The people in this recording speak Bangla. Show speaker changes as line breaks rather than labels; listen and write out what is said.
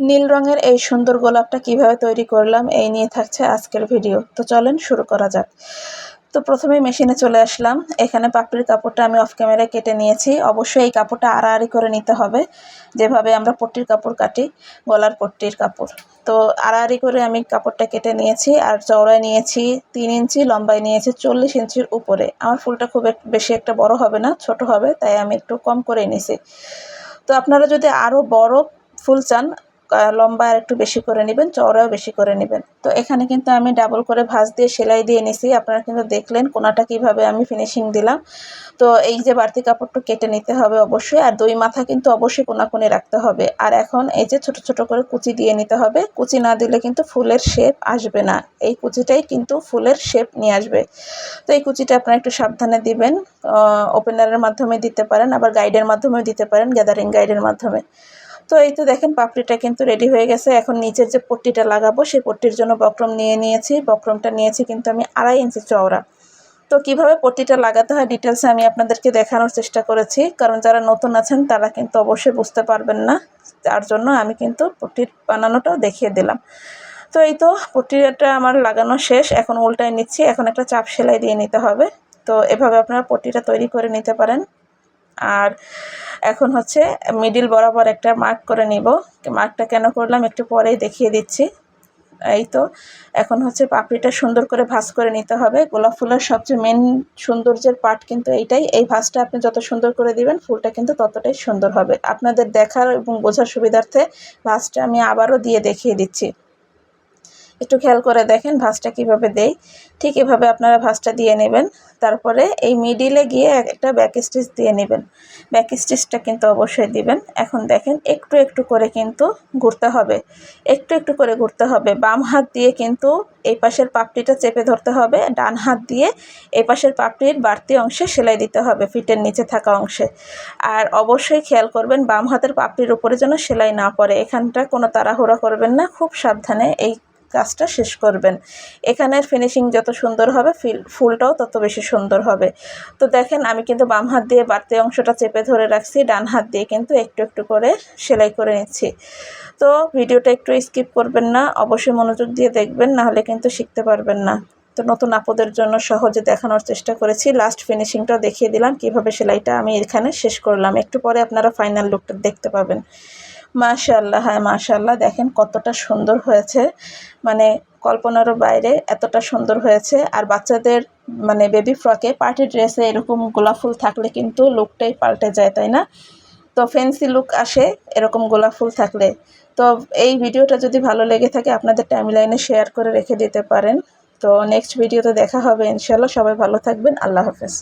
নীল রঙের এই সুন্দর গোলাপটা কিভাবে তৈরি করলাম এই নিয়ে থাকছে আজকের ভিডিও। তো চলেন শুরু করা যাক। তো প্রথমেই মেশিনে চলে আসলাম। এখানে পাপড়ির কাপড়টা আমি অফ ক্যামেরায় কেটে নিয়েছি। অবশ্যই এই কাপড়টা আড়াআড়ি করে নিতে হবে, যেভাবে আমরা পট্টির কাপড় কাটি, গলার পট্টির কাপড়। তো আড়াআড়ি করে আমি কাপড়টা কেটে নিয়েছি। আর চওড়ায় নিয়েছি 3 ইঞ্চি, লম্বায় নিয়েছি 40 ইঞ্চির উপরে। আমার ফুলটা খুব বেশি একটা বড় হবে না, ছোট হবে, তাই আমি একটু কম করে নিয়েছি। তো আপনারা যদি আরও বড় ফুল চান, লম্বা আর একটু বেশি করে নেবেন, চওড়াও বেশি করে নেবেন। তো এখানে কিন্তু আমি ডাবল করে ভাঁজ দিয়ে সেলাই দিয়ে নিছি। আপনারা কিন্তু দেখলেন কোনাটা কিভাবে আমি ফিনিশিং দিলাম। তো এই যে বাড়তি কাপড়টা কেটে নিতে হবে অবশ্যই, আর 2 মাথা কিন্তু অবশ্যই কোনাকুনি রাখতে হবে। আর এখন এই যে ছোট ছোট করে কুচি দিয়ে নিতে হবে। কুচি না দিলে কিন্তু ফুলের শেপ আসবে না, এই কুচিটাই কিন্তু ফুলের শেপ নিয়ে আসবে। তো এই কুচিটা আপনারা একটু সাবধানে দিবেন। ওপেনারের মাধ্যমে দিতে পারেন, আবার গাইডের মাধ্যমেও দিতে পারেন, গ্যাদারিং গাইডের মাধ্যমে। তো এই তো দেখেন পাপড়িটা কিন্তু রেডি হয়ে গেছে। এখন নিচের যে পট্টিটা লাগাবো সেই পট্টির জন্য বক্রম নিয়েছি। বক্রমটা নিয়েছি কিন্তু আমি 2.5 ইঞ্চি চওড়া। তো কিভাবে পট্টিটা লাগাতে হয় ডিটেলসে আমি আপনাদেরকে দেখানোর চেষ্টা করেছি, কারণ যারা নতুন আছেন তারা কিন্তু অবশ্যই বুঝতে পারবেন না। তার জন্য আমি কিন্তু পট্টির বানানোটাও দেখিয়ে দিলাম। তো এই তো পট্টিটা আমার লাগানো শেষ। এখন উল্টায় নিচ্ছি। এখন একটা চাপ সেলাই দিয়ে নিতে হবে। তো এভাবে আপনারা পট্টিটা তৈরি করে নিতে পারেন। আর এখন হচ্ছে মিডিল বরাবর একটা মার্ক করে নিব। মার্কটা কেন করলাম একটু পরেই দেখিয়ে দিচ্ছি। এই তো এখন হচ্ছে পাপড়িটা সুন্দর করে ভাঁজ করে নিতে হবে। গোলাপ ফুলের সবচেয়ে মেন সৌন্দর্যের পার্ট কিন্তু এইটাই। এই ভাঁজটা আপনি যত সুন্দর করে দিবেন ফুলটা কিন্তু ততটাই সুন্দর হবে। আপনাদের দেখার এবং বোঝার সুবিধার্থে ভাঁজটা আমি আবারও দিয়ে দেখিয়ে দিচ্ছি। একটু খেয়াল করে দেখেন ভাঁজটা কিভাবে দেই। ঠিক এভাবে আপনারা ভাঁজটা দিয়ে নেবেন। তারপরে এই মিডিলে গিয়ে একটা ব্যাক স্টিচ দিয়ে নেবেন। ব্যাক স্টিচটা কিন্তু অবশ্যই দিবেন। এখন দেখেন একটু একটু করে কিন্তু ঘুরতে হবে, একটু একটু করে ঘুরতে হবে। বাম হাত দিয়ে কিন্তু এই পাশের পাপড়িটা চেপে ধরতে হবে, ডান হাত দিয়ে এই পাশের পাপড়ির বাড়তি অংশে সেলাই দিতে হবে, ফিটের নিচে থাকা অংশে। আর অবশ্যই খেয়াল করবেন বাম হাতের পাপড়ির উপরে যেন সেলাই না পড়ে। এখানটা কোনো তাড়াহুড়া করবেন না, খুব সাবধানে এই কাজটা শেষ করবেন। এখানের ফিনিশিং যত সুন্দর হবে ফুলটাও তত বেশি সুন্দর হবে। তো দেখেন আমি কিন্তু বাম হাত দিয়ে বাড়তি অংশটা চেপে ধরে রাখছি, ডান হাত দিয়ে কিন্তু একটু একটু করে সেলাই করে নিচ্ছি। তো ভিডিওটা একটু স্কিপ করবেন না, অবশ্যই মনোযোগ দিয়ে দেখবেন, নাহলে কিন্তু শিখতে পারবেন না। তো নতুন আপুদের জন্য সহজে দেখানোর চেষ্টা করেছি। লাস্ট ফিনিশিংটাও দেখিয়ে দিলাম কিভাবে সেলাইটা আমি এখানে শেষ করলাম। একটু পরে আপনারা ফাইনাল লুকটা দেখতে পাবেন। মাশাআল্লাহ, হ্যাঁ মাশাআল্লাহ, দেখেন কতটা সুন্দর হয়েছে, মানে কল্পনারও বাইরে এতটা সুন্দর হয়েছে। আর বাচ্চাদের মানে বেবি ফ্রকে, পার্টি ড্রেসে এরকম গোলাপ ফুল থাকলে কিন্তু লুকটাই পাল্টে যায়, তাই না? তো ফ্যান্সি লুক আসে এরকম গোলাপ ফুল থাকলে। তো এই ভিডিওটা যদি ভালো লেগে থাকে আপনাদের টাইমলাইনে শেয়ার করে রেখে দিতে পারেন। তো নেক্সট ভিডিওতে দেখা হবে ইনশাআল্লাহ। সবাই ভালো থাকবেন। আল্লাহ হাফেজ।